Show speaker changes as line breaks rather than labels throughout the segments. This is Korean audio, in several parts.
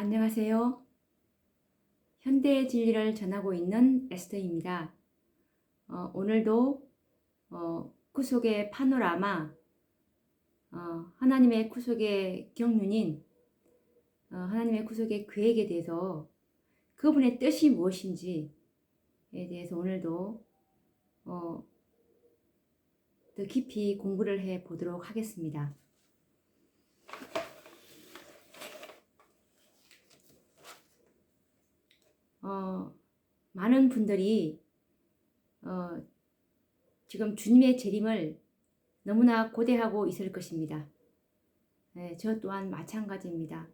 안녕하세요. 현대의 진리를 전하고 있는 에스더입니다. 오늘도 구속의 파노라마, 하나님의 구속의 경륜인 하나님의 구속의 계획에 대해서 그분의 뜻이 무엇인지에 대해서 오늘도 더 깊이 공부를 해 보도록 하겠습니다. 많은 분들이 지금 주님의 재림을 너무나 고대하고 있을 것입니다. 네, 저 또한 마찬가지입니다.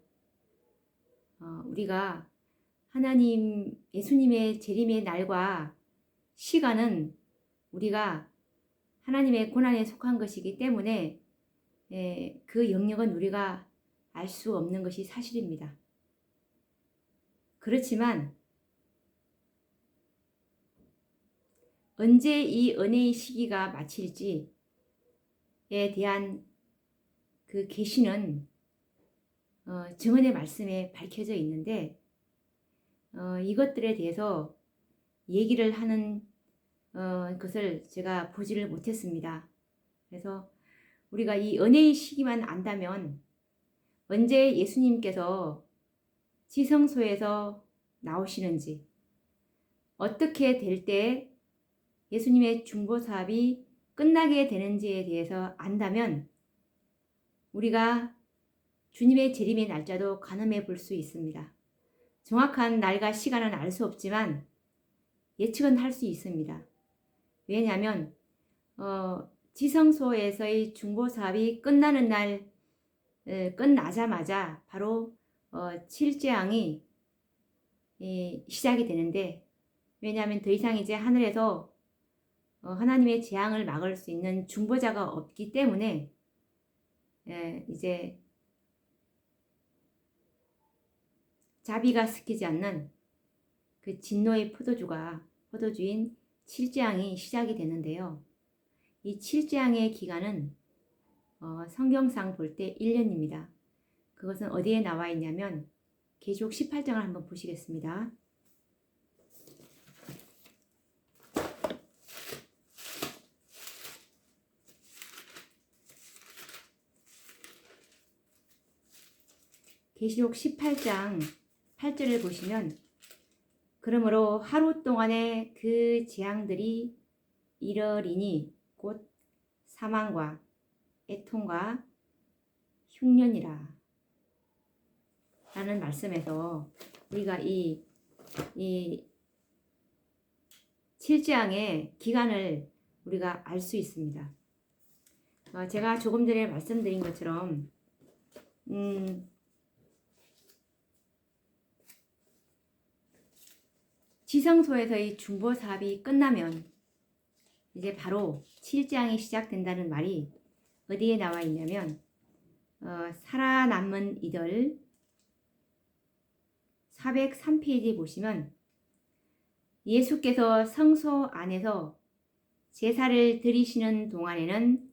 우리가 하나님 예수님의 재림의 날과 시간은 우리가 하나님의 고난에 속한 것이기 때문에 그 영역은 우리가 알 수 없는 것이 사실입니다. 그렇지만 언제 이 은혜의 시기가 마칠지에 대한 그 계시는 증언의 말씀에 밝혀져 있는데 이것들에 대해서 얘기를 하는 것을 제가 보지를 못했습니다. 그래서 우리가 이 은혜의 시기만 안다면 언제 예수님께서 지성소에서 나오시는지, 어떻게 될 때 예수님의 중보사업이 끝나게 되는지에 대해서 안다면 우리가 주님의 재림의 날짜도 가늠해 볼 수 있습니다. 정확한 날과 시간은 알 수 없지만 예측은 할 수 있습니다. 왜냐하면 지성소에서의 중보사업이 끝나는 날 끝나자마자 바로 7재앙이 시작이 되는데, 왜냐하면 더 이상 이제 하늘에서 하나님의 재앙을 막을 수 있는 중보자가 없기 때문에 이제 자비가 섞이지 않는 그 진노의 포도주인 7재앙이 시작이 되는데요. 이 7재앙의 기간은 성경상 볼 때 1년입니다. 그것은 어디에 나와 있냐면 계시록 18장을 한번 보시겠습니다. 계시록 18장 8절을 보시면, 그러므로 하루 동안에 그 재앙들이 이러리니 곧 사망과 애통과 흉년이라 라는 말씀에서 우리가 이 7재앙의 기간을 우리가 알 수 있습니다. 제가 조금 전에 말씀드린 것처럼 지성소에서의 중보사업이 끝나면 이제 바로 7재앙이 시작된다는 말이 어디에 나와 있냐면 살아남은 이들 403페이지 보시면, 예수께서 성소 안에서 제사를 드리시는 동안에는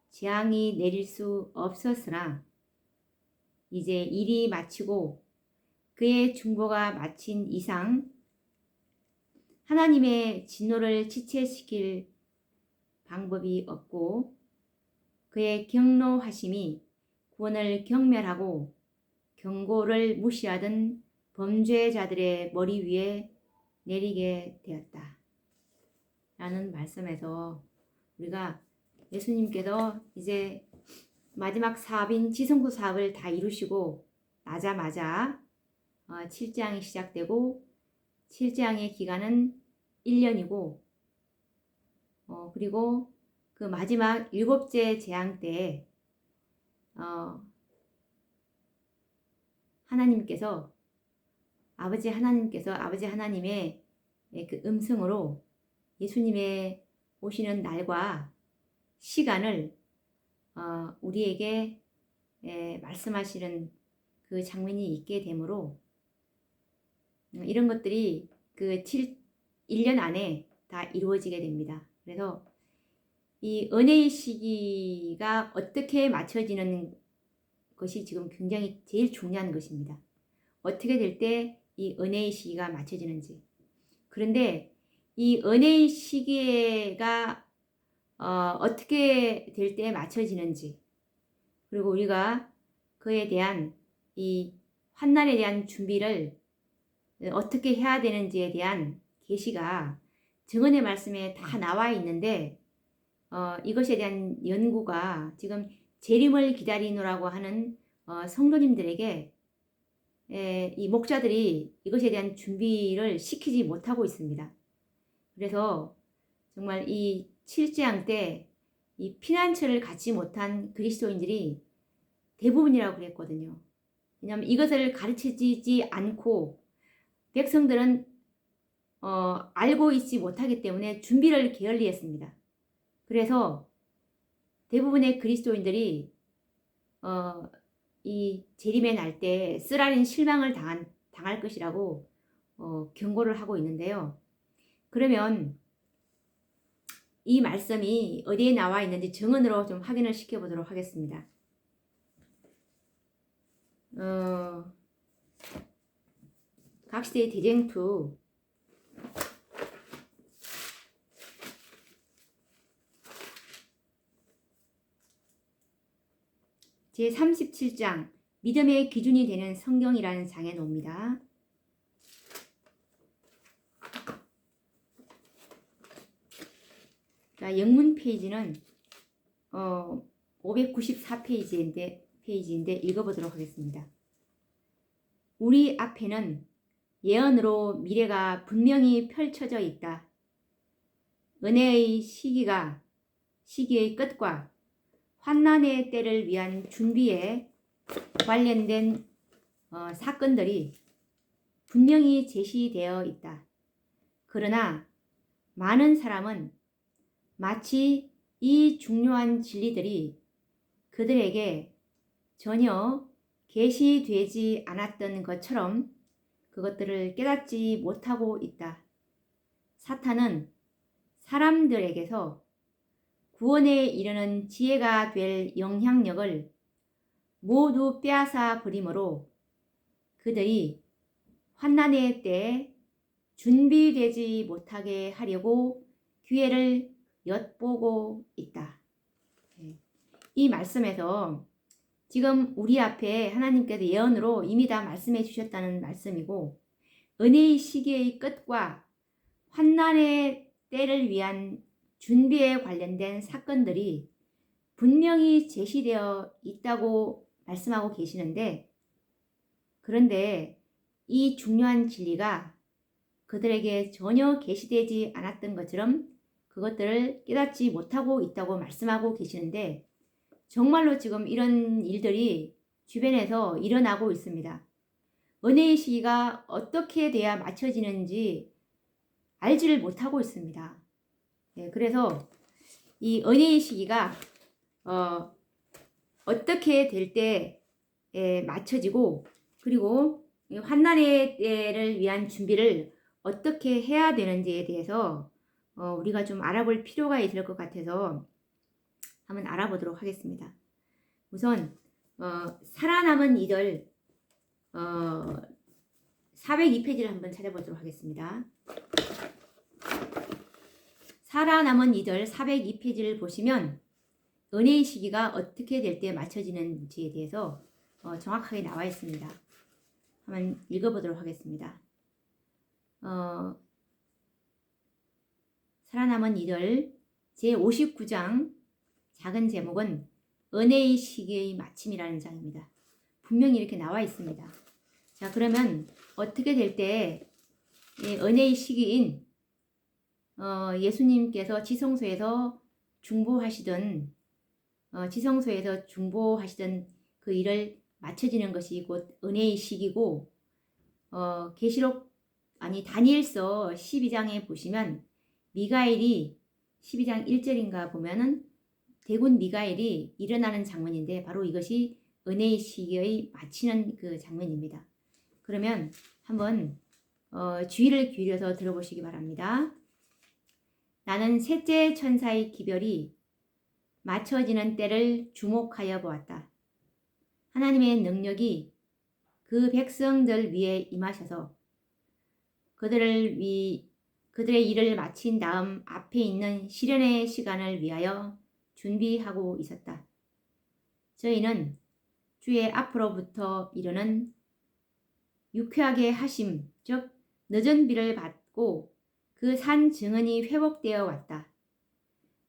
재앙이 내릴 수 없었으나 이제 일이 마치고 그의 중보가 마친 이상 하나님의 진노를 지체시킬 방법이 없고 그의 경노하심이 구원을 경멸하고 경고를 무시하던 범죄자들의 머리 위에 내리게 되었다 라는 말씀에서 우리가 예수님께서 이제 마지막 사업인 지성소 사업을 다 이루시고 나자마자 7재앙이 시작되고 7재앙의 기간은 1년이고 그리고 그 마지막 7째 재앙 때 아버지 하나님의 그 음성으로 예수님의 오시는 날과 시간을 우리에게 말씀하시는 그 장면이 있게 되므로 이런 것들이 그 1년 안에 다 이루어지게 됩니다. 그래서 이 은혜의 시기가 어떻게 맞춰지는 것이 지금 굉장히 제일 중요한 것입니다. 어떻게 될 때 이 은혜의 시기가 맞춰지는지. 그런데 이 은혜의 시기가 어떻게 될 때 맞춰지는지, 그리고 우리가 그에 대한 이 환난에 대한 준비를 어떻게 해야 되는지에 대한 계시가 증언의 말씀에 다 나와 있는데 이것에 대한 연구가 지금 재림을 기다리노라고 하는 성도님들에게 이 목자들이 이것에 대한 준비를 시키지 못하고 있습니다. 그래서 정말 이 7재앙 때 이 피난처를 갖지 못한 그리스도인들이 대부분이라고 그랬거든요. 왜냐하면 이것을 가르치지 않고 백성들은 알고 있지 못하기 때문에 준비를 게을리했습니다. 그래서 대부분의 그리스도인들이 이 재림의 날 때 쓰라린 실망을 당할 것이라고 경고를 하고 있는데요. 그러면 이 말씀이 어디에 나와 있는지 증언으로 좀 확인을 시켜보도록 하겠습니다. 각시대의 대쟁투 제37장 믿음의 기준이 되는 성경이라는 장에 놓습니다. 자, 영문 페이지는 594페이지인데 읽어보도록 하겠습니다. 우리 앞에는 예언으로 미래가 분명히 펼쳐져 있다. 은혜의 시기의 끝과 환난의 때를 위한 준비에 관련된 사건들이 분명히 제시되어 있다. 그러나 많은 사람은 마치 이 중요한 진리들이 그들에게 전혀 계시되지 않았던 것처럼 그것들을 깨닫지 못하고 있다. 사탄은 사람들에게서 구원에 이르는 지혜가 될 영향력을 모두 빼앗아 버리므로 그들이 환난의 때에 준비되지 못하게 하려고 기회를 엿보고 있다. 이 말씀에서 지금 우리 앞에 하나님께서 예언으로 이미 다 말씀해 주셨다는 말씀이고, 은혜의 시기의 끝과 환난의 때를 위한 준비에 관련된 사건들이 분명히 제시되어 있다고 말씀하고 계시는데, 그런데 이 중요한 진리가 그들에게 전혀 계시되지 않았던 것처럼 그것들을 깨닫지 못하고 있다고 말씀하고 계시는데, 정말로 지금 이런 일들이 주변에서 일어나고 있습니다. 은혜의 시기가 어떻게 돼야 맞춰지는지 알지를 못하고 있습니다. 그래서 이 은혜의 시기가 어떻게 될 때에 맞춰지고, 그리고 환난의 때를 위한 준비를 어떻게 해야 되는지에 대해서 우리가 좀 알아볼 필요가 있을 것 같아서 한번 알아보도록 하겠습니다. 우선 살아남은 이들 402페이지를 한번 찾아보도록 하겠습니다. 살아남은 이들 402페이지를 보시면 은혜의 시기가 어떻게 될 때 맞춰지는지에 대해서 정확하게 나와 있습니다. 한번 읽어보도록 하겠습니다. 살아남은 이들 제59장 작은 제목은 은혜의 시기의 마침이라는 장입니다. 분명히 이렇게 나와 있습니다. 자, 그러면 어떻게 될 때 은혜의 시기인 예수님께서 지성소에서 중보하시던 그 일을 마쳐지는 것이 곧 은혜의 시기고, 다니엘서 12장에 보시면 미가엘이 12장 1절인가 보면은 대군 미가엘이 일어나는 장면인데, 바로 이것이 은혜의 시기의 마치는 그 장면입니다. 그러면 한번 주의를 기울여서 들어보시기 바랍니다. 나는 셋째 천사의 기별이 맞춰지는 때를 주목하여 보았다. 하나님의 능력이 그 백성들 위에 임하셔서 그들의 일을 마친 다음 앞에 있는 시련의 시간을 위하여 준비하고 있었다. 저희는 주의 앞으로부터 이르는 유쾌하게 하심, 즉 늦은 비를 받고 그 산 증언이 회복되어 왔다.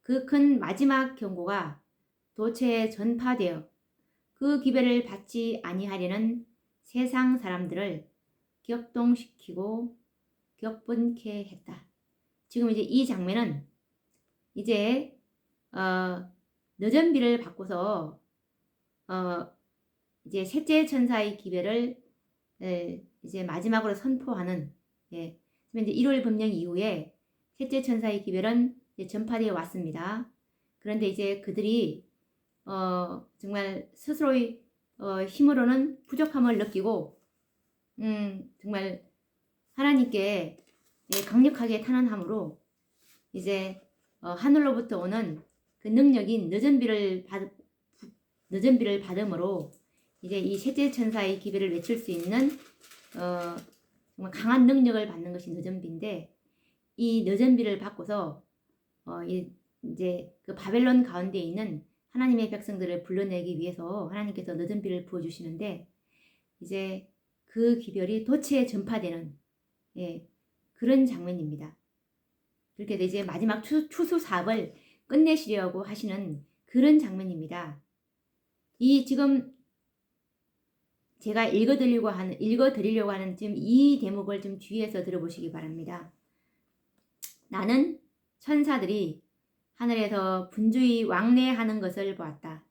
그 큰 마지막 경고가 도처에 전파되어 그 기회를 받지 아니하려는 세상 사람들을 격동시키고 격분케 했다. 지금 이제 이 장면은 이제 늦은 비를 받고서 이제 셋째 천사의 기별을 이제 마지막으로 선포하는, 예, 이제 1월 법령 이후에 셋째 천사의 기별은 이제 전파되어 왔습니다. 그런데 이제 그들이 정말 스스로의 힘으로는 부족함을 느끼고 정말 하나님께 강력하게 탄원함으로 이제 하늘로부터 오는 그 능력인 늦은 비를 받음으로 이제 이 셋째 천사의 기별을 외칠 수 있는 정말 강한 능력을 받는 것이 늦은 비인데, 이 늦은 비를 받고서 이제 그 바벨론 가운데 있는 하나님의 백성들을 불러내기 위해서 하나님께서 늦은 비를 부어주시는데, 이제 그 기별이 도처에 전파되는, 예, 그런 장면입니다. 그렇게 이제 마지막 추수 사업을 끝내시려고 하시는 그런 장면입니다. 이 지금 제가 읽어드리려고 하는 지금 이 대목을 좀 주의해서 들어보시기 바랍니다. 나는 천사들이 하늘에서 분주히 왕래하는 것을 보았다.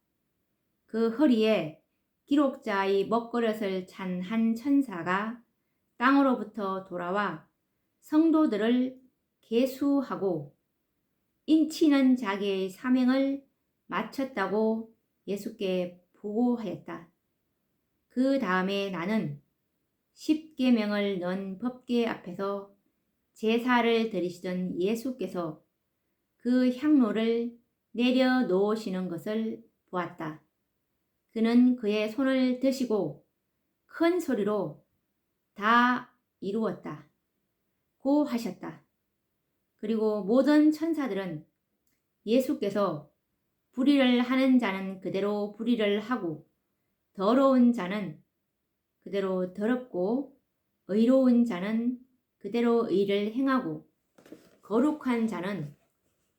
그 허리에 기록자의 먹거릇을 찬 한 천사가 땅으로부터 돌아와 성도들을 계수하고 인치는 자기의 사명을 마쳤다고 예수께 보고하였다. 그 다음에 나는 십계명을 넣은 법궤 앞에서 제사를 드리시던 예수께서 그 향로를 내려놓으시는 것을 보았다. 그는 그의 손을 드시고 큰 소리로 다 이루었다 고 하셨다. 그리고 모든 천사들은 예수께서 불의를 하는 자는 그대로 불의를 하고 더러운 자는 그대로 더럽고 의로운 자는 그대로 의를 행하고 거룩한 자는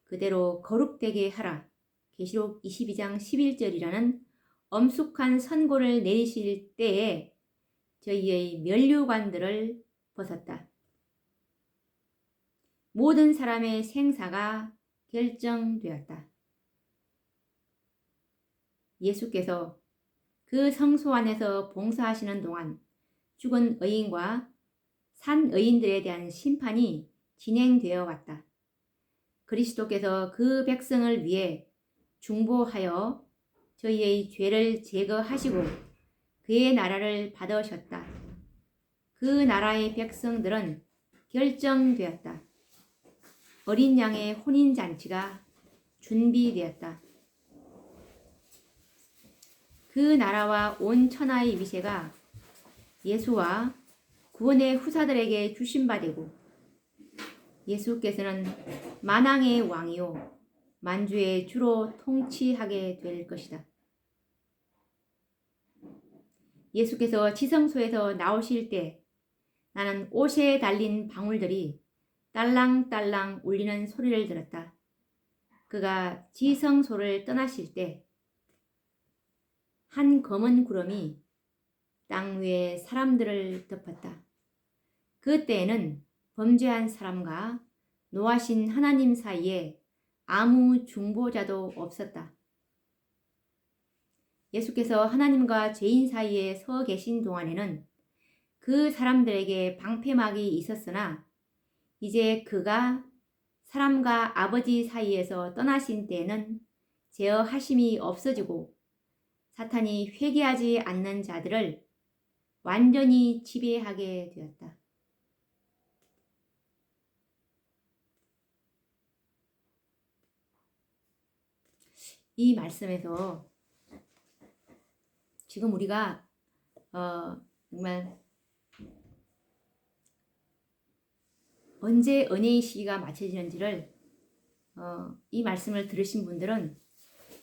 그대로 거룩되게 하라. 계시록 22장 11절이라는 엄숙한 선고를 내리실 때에 저희의 면류관들을 벗었다. 모든 사람의 생사가 결정되었다. 예수께서 그 성소 안에서 봉사하시는 동안 죽은 의인과 산 의인들에 대한 심판이 진행되어 왔다. 그리스도께서 그 백성을 위해 중보하여 저희의 죄를 제거하시고 그의 나라를 받으셨다. 그 나라의 백성들은 결정되었다. 어린 양의 혼인잔치가 준비되었다. 그 나라와 온 천하의 위세가 예수와 구원의 후사들에게 주신 바 되고, 예수께서는 만왕의 왕이요 만주의 주로 통치하게 될 것이다. 예수께서 지성소에서 나오실 때 나는 옷에 달린 방울들이 딸랑딸랑 울리는 소리를 들었다. 그가 지성소를 떠나실 때 한 검은 구름이 땅 위에 사람들을 덮었다. 그때에는 범죄한 사람과 노하신 하나님 사이에 아무 중보자도 없었다. 예수께서 하나님과 죄인 사이에 서 계신 동안에는 그 사람들에게 방패막이 있었으나 이제 그가 사람과 아버지 사이에서 떠나신 때에는 제어하심이 없어지고 사탄이 회개하지 않는 자들을 완전히 지배하게 되었다. 이 말씀에서 지금 우리가 정말 언제 은혜의 시기가 맞춰지는지를 이 말씀을 들으신 분들은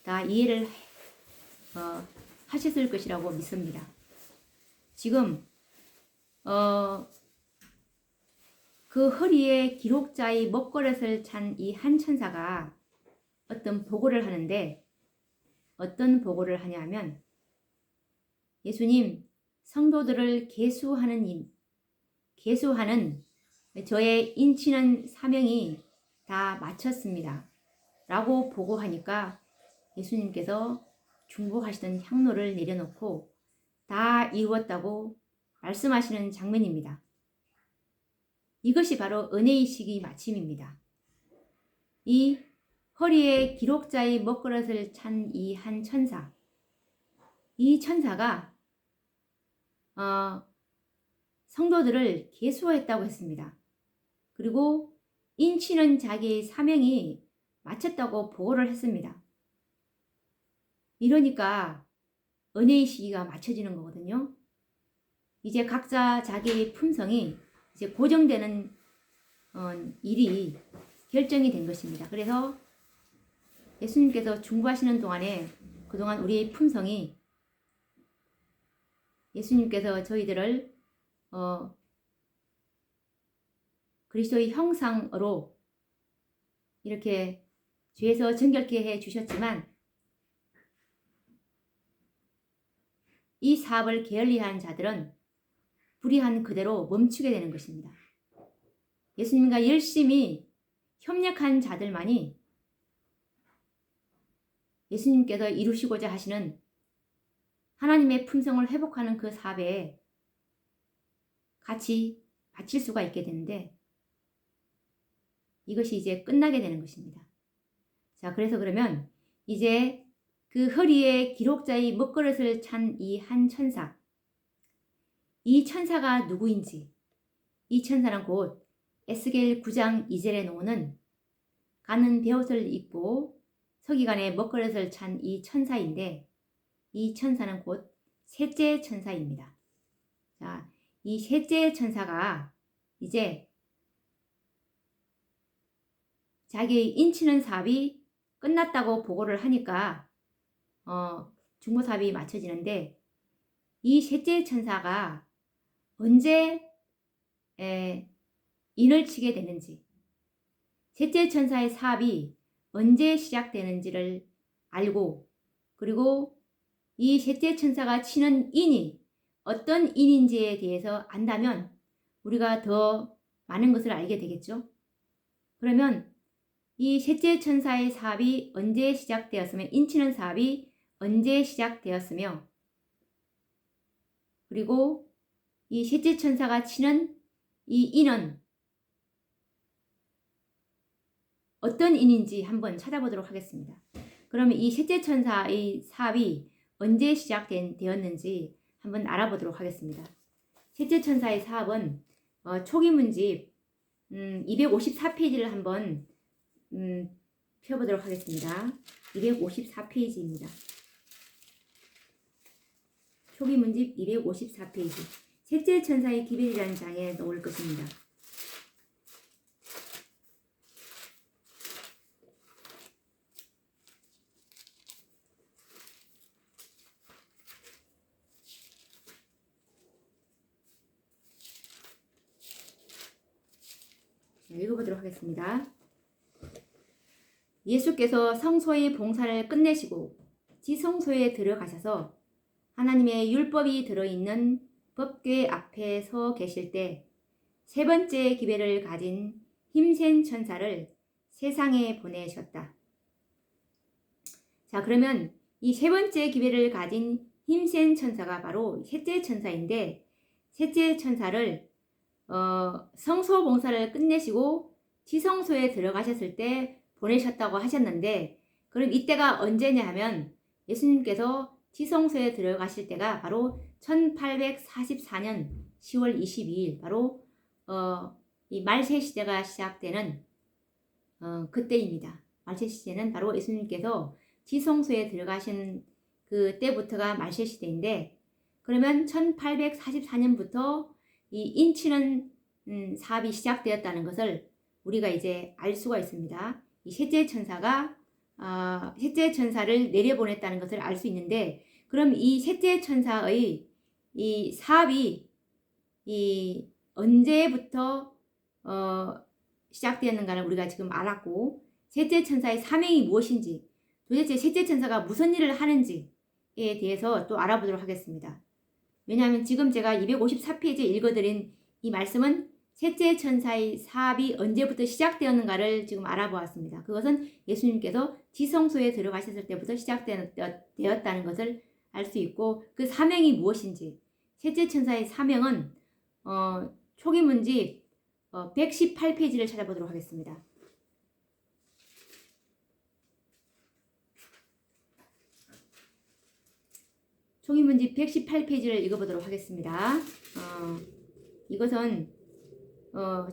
다 이해를 하셨을 것이라고 믿습니다. 지금 그 허리에 기록자의 먹거릇을 찬 이 한 천사가 어떤 보고를 하는데, 어떤 보고를 하냐면 예수님, 성도들을 계수하는 저의 인치는 사명이 다 마쳤습니다 라고 보고하니까 예수님께서 중보하시던 향로를 내려놓고 다 이루었다고 말씀하시는 장면입니다. 이것이 바로 은혜의 시기 마침입니다. 이 허리에 기록자의 먹거릇을 찬 이 한 천사, 이 천사가 성도들을 계수했다고 했습니다. 그리고 인치는 자기의 사명이 마쳤다고 보고를 했습니다. 이러니까 은혜의 시기가 맞춰지는 거거든요. 이제 각자 자기의 품성이 이제 고정되는 일이 결정이 된 것입니다. 그래서 예수님께서 중보하시는 동안에 그동안 우리의 품성이 예수님께서 저희들을 그리스도의 형상으로 이렇게 죄에서 정결케 해 주셨지만 이 사업을 게을리한 자들은 불의한 그대로 멈추게 되는 것입니다. 예수님과 열심히 협력한 자들만이 예수님께서 이루시고자 하시는 하나님의 품성을 회복하는 그 사업에 같이 바칠 수가 있게 되는데, 이것이 이제 끝나게 되는 것입니다. 자, 그래서 그러면 이제 그 허리에 기록자의 먹거릇을 찬 이 한 천사, 이 천사가 누구인지, 이 천사는 곧 에스겔 9장 2절에 나오는 가는 베옷을 입고 서기관의 먹거릇을 찬 이 천사인데, 이 천사는 곧 셋째 천사입니다. 자, 이 셋째 천사가 이제 자기의 인치는 사업이 끝났다고 보고를 하니까 중보 사업이 맞춰지는데, 이 셋째 천사가 언제 인을 치게 되는지, 셋째 천사의 사업이 언제 시작되는지를 알고, 그리고 이 셋째 천사가 치는 인이 어떤 인인지에 대해서 안다면 우리가 더 많은 것을 알게 되겠죠. 그러면 이 셋째 천사의 사업이 언제 시작되었으며, 인치는 사업이 언제 시작되었으며, 그리고 이 셋째 천사가 치는 이 인은 어떤 인인지 한번 찾아보도록 하겠습니다. 그러면 이 셋째 천사의 사업이 언제 시작되었는지 한번 알아보도록 하겠습니다. 셋째 천사의 사업은 초기 문집 254페이지를 한번 펴보도록 하겠습니다. 254페이지입니다. 초기 문집 254페이지. 셋째 천사의 기별이라는 장에 나올 것입니다. 읽어보도록 하겠습니다. 예수께서 성소의 봉사를 끝내시고 지성소에 들어가셔서 하나님의 율법이 들어있는 법궤 앞에 서 계실 때 세 번째 기별을 가진 힘센 천사를 세상에 보내셨다. 자, 그러면 이 세 번째 기별을 가진 힘센 천사가 바로 셋째 천사인데, 셋째 천사를 성소 봉사를 끝내시고 지성소에 들어가셨을 때 보내셨다고 하셨는데, 그럼 이때가 언제냐 하면 예수님께서 지성소에 들어가실 때가 바로 1844년 10월 22일 바로 이 말세 시대가 시작되는 그때입니다. 말세 시대는 바로 예수님께서 지성소에 들어가신 그 때부터가 말세 시대인데, 그러면 1844년부터 이 인치는 사업이 시작되었다는 것을 우리가 이제 알 수가 있습니다. 이 셋째 천사가 셋째 천사를 내려보냈다는 것을 알 수 있는데, 그럼 이 셋째 천사의 이 사업이 이 언제부터 시작되었는가를 우리가 지금 알았고, 셋째 천사의 사명이 무엇인지, 도대체 셋째 천사가 무슨 일을 하는지에 대해서 또 알아보도록 하겠습니다. 왜냐하면 지금 제가 254페이지에 읽어드린 이 말씀은 셋째 천사의 사업이 언제부터 시작되었는가를 지금 알아보았습니다. 그것은 예수님께서 지성소에 들어가셨을 때부터 시작되었다는 것을 알 수 있고, 그 사명이 무엇인지, 셋째 천사의 사명은 초기 문집 118페이지를 찾아보도록 하겠습니다. 초기 문집 118페이지를 읽어보도록 하겠습니다. 이것은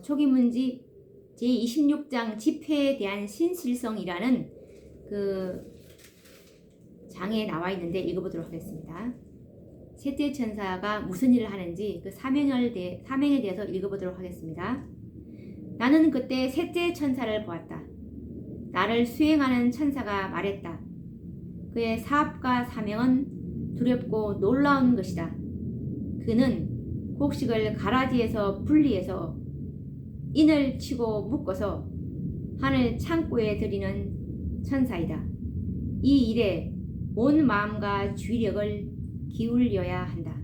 초기 문집 제26장 집회에 대한 신실성이라는 그 장에 나와 있는데 읽어보도록 하겠습니다. 셋째 천사가 무슨 일을 하는지 그 사명에 대해서 읽어보도록 하겠습니다. 나는 그때 셋째 천사를 보았다. 나를 수행하는 천사가 말했다. 그의 사업과 사명은 두렵고 놀라운 것이다. 그는 곡식을 가라지에서 분리해서 인을 치고 묶어서 하늘 창고에 들이는 천사이다. 이 일에 온 마음과 주의력을 기울여야 한다.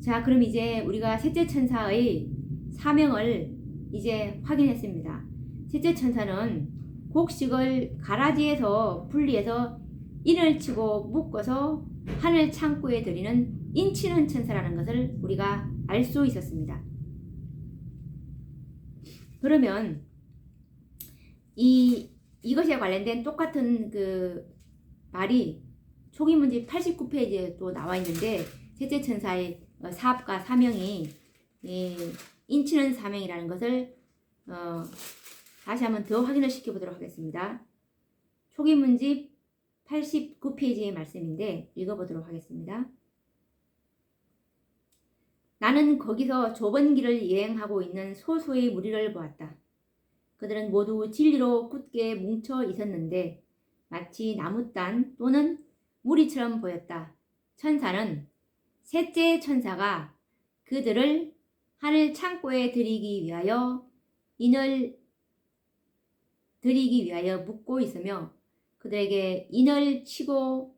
자, 그럼 이제 우리가 셋째 천사의 사명을 이제 확인했습니다. 셋째 천사는 곡식을 가라지에서 분리해서 인을 치고 묶어서 하늘 창고에 들이는 인치는 천사라는 것을 우리가 알 수 있었습니다. 그러면 이것에 관련된 똑같은 그 말이 초기 문집 89페이지에 또 나와 있는데, 셋째 천사의 사업과 사명이 인치는 사명이라는 것을 다시 한번 더 확인을 시켜보도록 하겠습니다. 초기 문집 89페이지의 말씀인데 읽어보도록 하겠습니다. 나는 거기서 좁은 길을 여행하고 있는 소수의 무리를 보았다. 그들은 모두 진리로 굳게 뭉쳐 있었는데 마치 나무단 또는 무리처럼 보였다. 천사는 셋째 천사가 그들을 하늘 창고에 들이기 위하여 인을 들이기 위하여 묶고 있으며 그들에게 인을 치고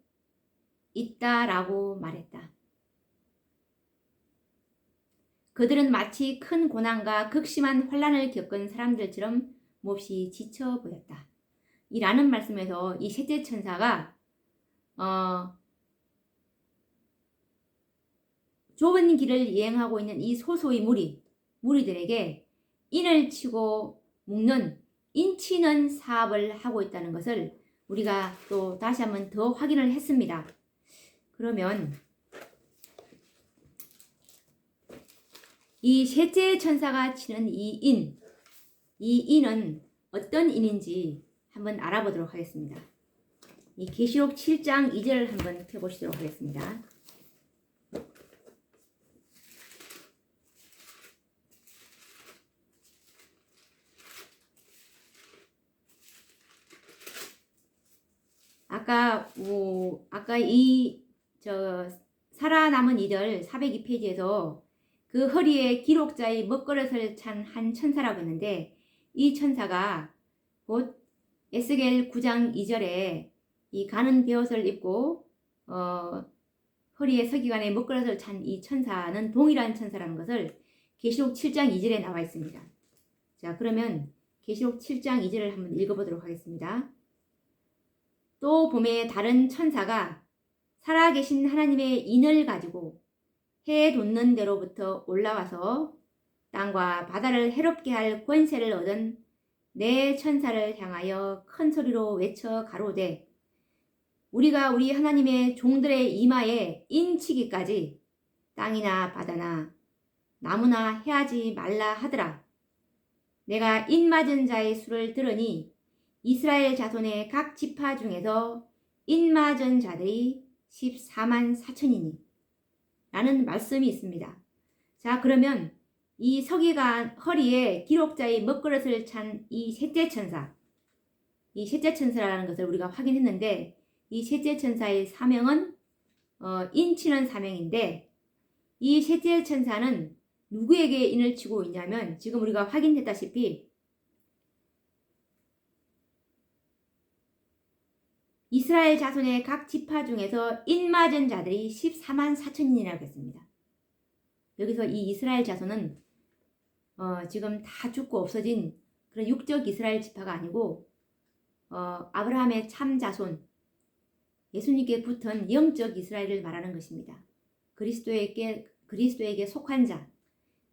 있다라고 말했다. 그들은 마치 큰 고난과 극심한 환난을 겪은 사람들처럼 몹시 지쳐 보였다. 이라는 말씀에서 이 셋째 천사가 좁은 길을 여행하고 있는 이 소수의 무리들에게 인을 치고 묶는 인치는 사업을 하고 있다는 것을 우리가 또 다시 한번 더 확인을 했습니다. 그러면 이 셋째 천사가 치는 이 인은 어떤 인인지 한번 알아보도록 하겠습니다. 이 계시록 7장 2절을 한번 펴보시도록 하겠습니다. 아까 살아남은 이들 402페이지에서 그 허리에 기록자의 먹거릇을 찬 한 천사라고 했는데, 이 천사가 곧 에스겔 9장 2절에 이 가는 베옷을 입고 허리에 서기관에 먹거릇을 찬 이 천사는 동일한 천사라는 것을 계시록 7장 2절에 나와 있습니다. 자, 그러면 계시록 7장 2절을 한번 읽어보도록 하겠습니다. 또 봄에 다른 천사가 살아계신 하나님의 인을 가지고 해 돋는 데로부터 올라와서 땅과 바다를 해롭게 할 권세를 얻은 네 천사를 향하여 큰 소리로 외쳐 가로되, 우리가 우리 하나님의 종들의 이마에 인치기까지 땅이나 바다나 나무나 해하지 말라 하더라. 내가 인맞은 자의 수를 들으니 이스라엘 자손의 각 지파 중에서 인맞은 자들이 14만 4천이니 라는 말씀이 있습니다. 자, 그러면 이 서기관 허리에 기록자의 먹그릇을 찬 이 셋째 천사, 이 셋째 천사라는 것을 우리가 확인했는데, 이 셋째 천사의 사명은 인치는 사명인데, 이 셋째 천사는 누구에게 인을 치고 있냐면, 지금 우리가 확인했다시피 이스라엘 자손의 각 지파 중에서 인 맞은 자들이 14만 4천인이라고 했습니다. 여기서 이 이스라엘 자손은 지금 다 죽고 없어진 그런 육적 이스라엘 지파가 아니고 아브라함의 참 자손, 예수님께 붙은 영적 이스라엘을 말하는 것입니다. 그리스도에게 속한 자,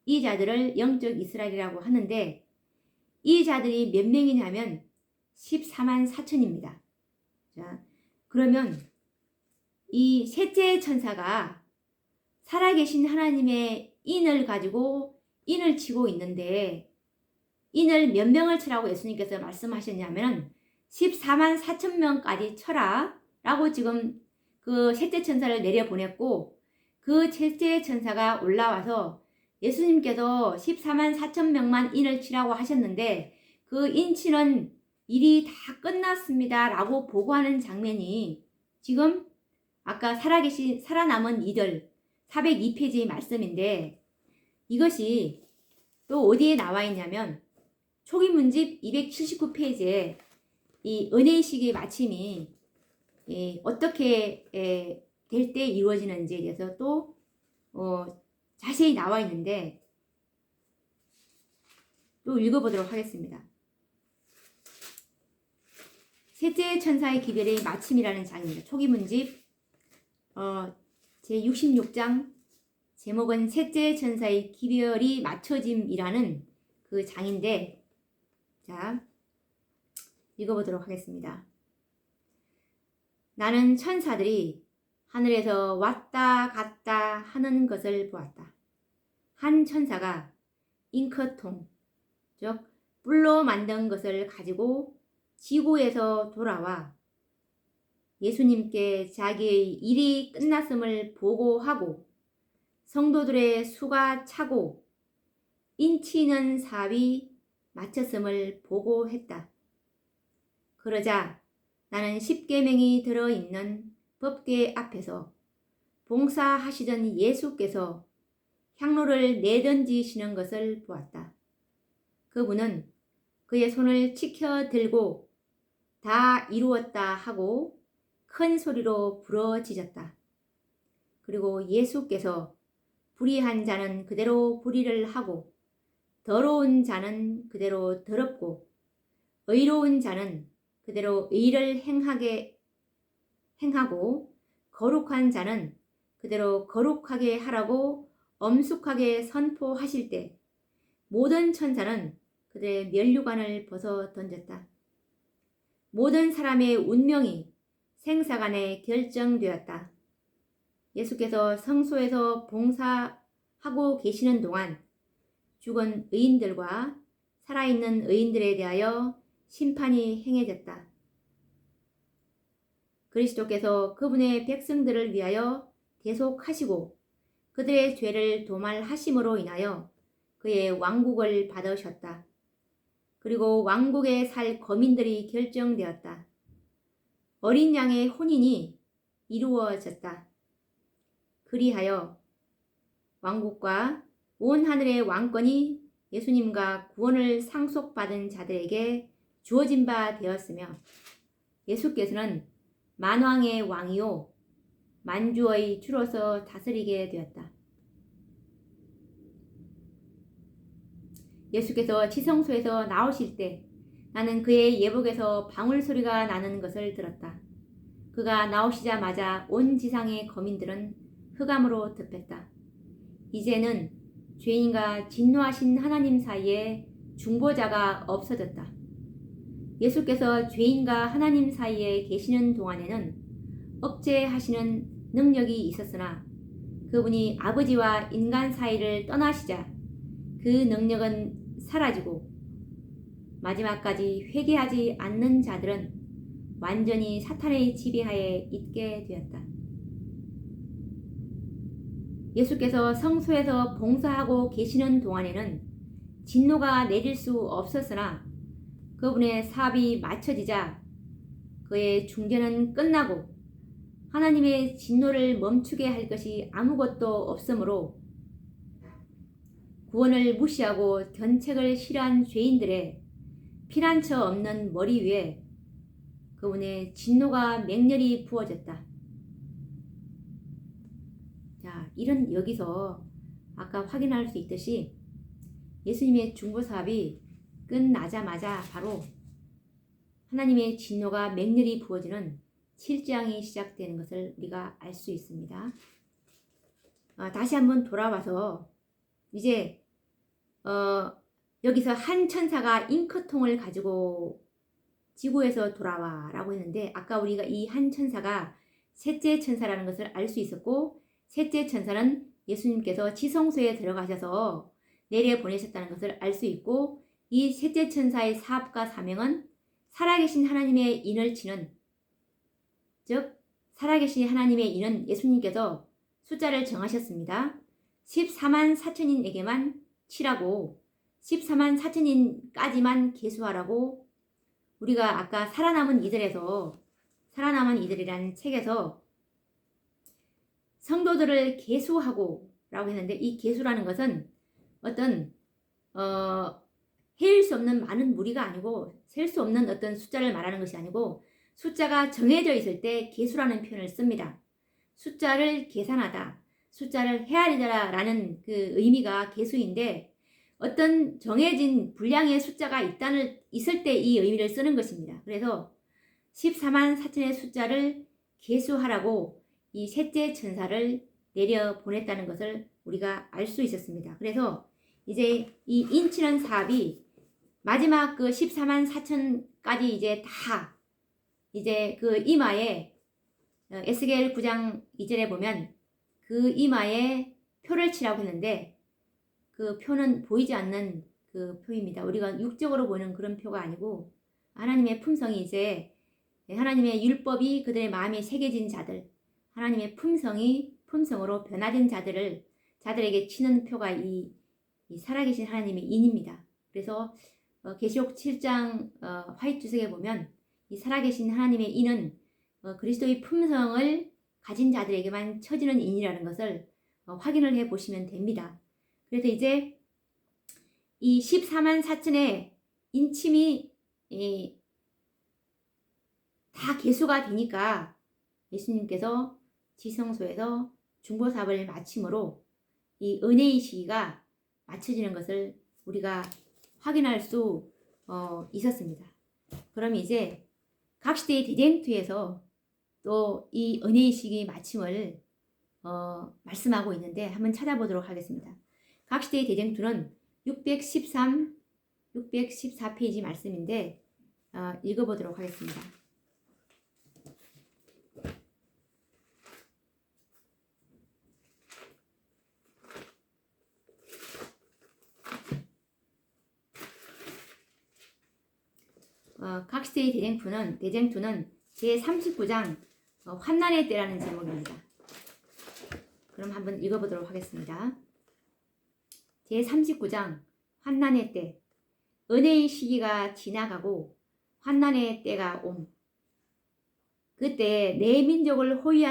이 자들을 영적 이스라엘이라고 하는데, 이 자들이 몇 명이냐면 14만 4천입니다. 자, 그러면 이 셋째 천사가 살아계신 하나님의 인을 가지고 인을 치고 있는데, 인을 몇 명을 치라고 예수님께서 말씀하셨냐면 14만 4천 명까지 쳐라 라고 지금 그 셋째 천사를 내려보냈고, 그 셋째 천사가 올라와서 예수님께서 14만 4천 명만 인을 치라고 하셨는데, 그 인치는 일이 다 끝났습니다 라고 보고하는 장면이 지금 아까 살아남은 이들 402페이지의 말씀인데, 이것이 또 어디에 나와 있냐면 초기문집 279페이지에 이 은혜의 시기의 마침이 어떻게 될 때 이루어지는지에 대해서 또 자세히 나와 있는데, 또 읽어보도록 하겠습니다. 셋째 천사의 기별의 마침이라는 장입니다. 초기문집 제66장 제목은 셋째 천사의 기별이 맞춰짐이라는 그 장인데, 자, 읽어보도록 하겠습니다. 나는 천사들이 하늘에서 왔다 갔다 하는 것을 보았다. 한 천사가 잉크통, 즉 뿔로 만든 것을 가지고 지구에서 돌아와 예수님께 자기의 일이 끝났음을 보고하고 성도들의 수가 차고 인치는 삽이 맞췄음을 보고했다. 그러자 나는 십계명이 들어있는 법궤 앞에서 봉사하시던 예수께서 향로를 내던지시는 것을 보았다. 그분은 그의 손을 치켜 들고 다 이루었다 하고 큰 소리로 부르짖었다. 그리고 예수께서 불의한 자는 그대로 불의를 하고 더러운 자는 그대로 더럽고 의로운 자는 그대로 의를 행하고 거룩한 자는 그대로 거룩하게 하라고 엄숙하게 선포하실 때 모든 천사는 그들의 면류관을 벗어 던졌다. 모든 사람의 운명이 생사간에 결정되었다. 예수께서 성소에서 봉사하고 계시는 동안 죽은 의인들과 살아있는 의인들에 대하여 심판이 행해졌다. 그리스도께서 그분의 백성들을 위하여 대속하시고 그들의 죄를 도말하심으로 인하여 그의 왕국을 받으셨다. 그리고 왕국에 살 거민들이 결정되었다. 어린 양의 혼인이 이루어졌다. 그리하여 왕국과 온 하늘의 왕권이 예수님과 구원을 상속받은 자들에게 주어진 바 되었으며, 예수께서는 만왕의 왕이요 만주의 주로서 다스리게 되었다. 예수께서 지성소에서 나오실 때 나는 그의 예복에서 방울 소리가 나는 것을 들었다. 그가 나오시자마자 온 지상의 거민들은 흑암으로 덮였다. 이제는 죄인과 진노하신 하나님 사이에 중보자가 없어졌다. 예수께서 죄인과 하나님 사이에 계시는 동안에는 억제하시는 능력이 있었으나 그분이 아버지와 인간 사이를 떠나시자 그 능력은 사라지고 마지막까지 회개하지 않는 자들은 완전히 사탄의 지배하에 있게 되었다. 예수께서 성소에서 봉사하고 계시는 동안에는 진노가 내릴 수 없었으나 그분의 사업이 마쳐지자 그의 중재는 끝나고 하나님의 진노를 멈추게 할 것이 아무것도 없으므로 구원을 무시하고 견책을 싫어한 죄인들의 피난처 없는 머리 위에 그분의 진노가 맹렬히 부어졌다. 자, 이런 여기서 아까 확인할 수 있듯이 예수님의 중보사업이 끝나자마자 바로 하나님의 진노가 맹렬히 부어지는 7장이 시작되는 것을 우리가 알 수 있습니다. 다시 한번 돌아와서 이제 여기서 한 천사가 잉크통을 가지고 지구에서 돌아와 라고 했는데 아까 우리가 이 한 천사가 셋째 천사라는 것을 알 수 있었고 셋째 천사는 예수님께서 지성소에 들어가셔서 내려보내셨다는 것을 알 수 있고 이 셋째 천사의 사업과 사명은 살아계신 하나님의 인을 치는 즉 살아계신 하나님의 인은 예수님께서 숫자를 정하셨습니다. 14만 4천인에게만 치라고 14만 4천인까지만 계수하라고 우리가 아까 살아남은 이들이라는 책에서 성도들을 계수하고 라고 했는데 이 계수라는 것은 어떤 헤일 수 없는 많은 무리가 아니고 셀 수 없는 어떤 숫자를 말하는 것이 아니고 숫자가 정해져 있을 때 계수라는 표현을 씁니다. 숫자를 계산하다, 숫자를 헤아리다 라는 그 의미가 계수인데 어떤 정해진 분량의 숫자가 있을 때 이 의미를 쓰는 것입니다. 그래서 14만 4천의 숫자를 계수하라고 이 셋째 천사를 내려보냈다는 것을 우리가 알 수 있었습니다. 그래서 이제 이 인치는 사업이 마지막 그 14만 4천까지 이제 다 이제 그 이마에 에스겔 9장 2절에 보면 그 이마에 표를 치라고 했는데 그 표는 보이지 않는 그 표입니다. 우리가 육적으로 보는 그런 표가 아니고 하나님의 품성이 이제 하나님의 율법이 그들의 마음에 새겨진 자들 하나님의 품성으로 변화된 자들에게 치는 표가 이 살아계신 하나님의 인입니다. 그래서 계시록 7장 화이트 주석에 보면 이 살아계신 하나님의 인은 그리스도의 품성을 가진 자들에게만 쳐지는 인이라는 것을 확인을 해 보시면 됩니다. 그래서 이제 이 14만 4천의 인침이 다 계수가 되니까 예수님께서 지성소에서 중보사업을 마침으로 이 은혜의 시기가 맞춰지는 것을 우리가 확인할 수 있었습니다. 그럼 이제 각시대의 대쟁투에서 또 이 은혜의 시기 마침을 말씀하고 있는데 한번 찾아보도록 하겠습니다. 각시대의 대쟁투는 614페이지 말씀인데 읽어보도록 하겠습니다. 각시대의 대쟁투는 제39장 환난의 때라는 제목입니다. 그럼 한번 읽어보도록 하겠습니다. 제39장 환난의 때 은혜의 시기가 지나가고 환난의 때가 옴. 그때 내 민족을 호위하는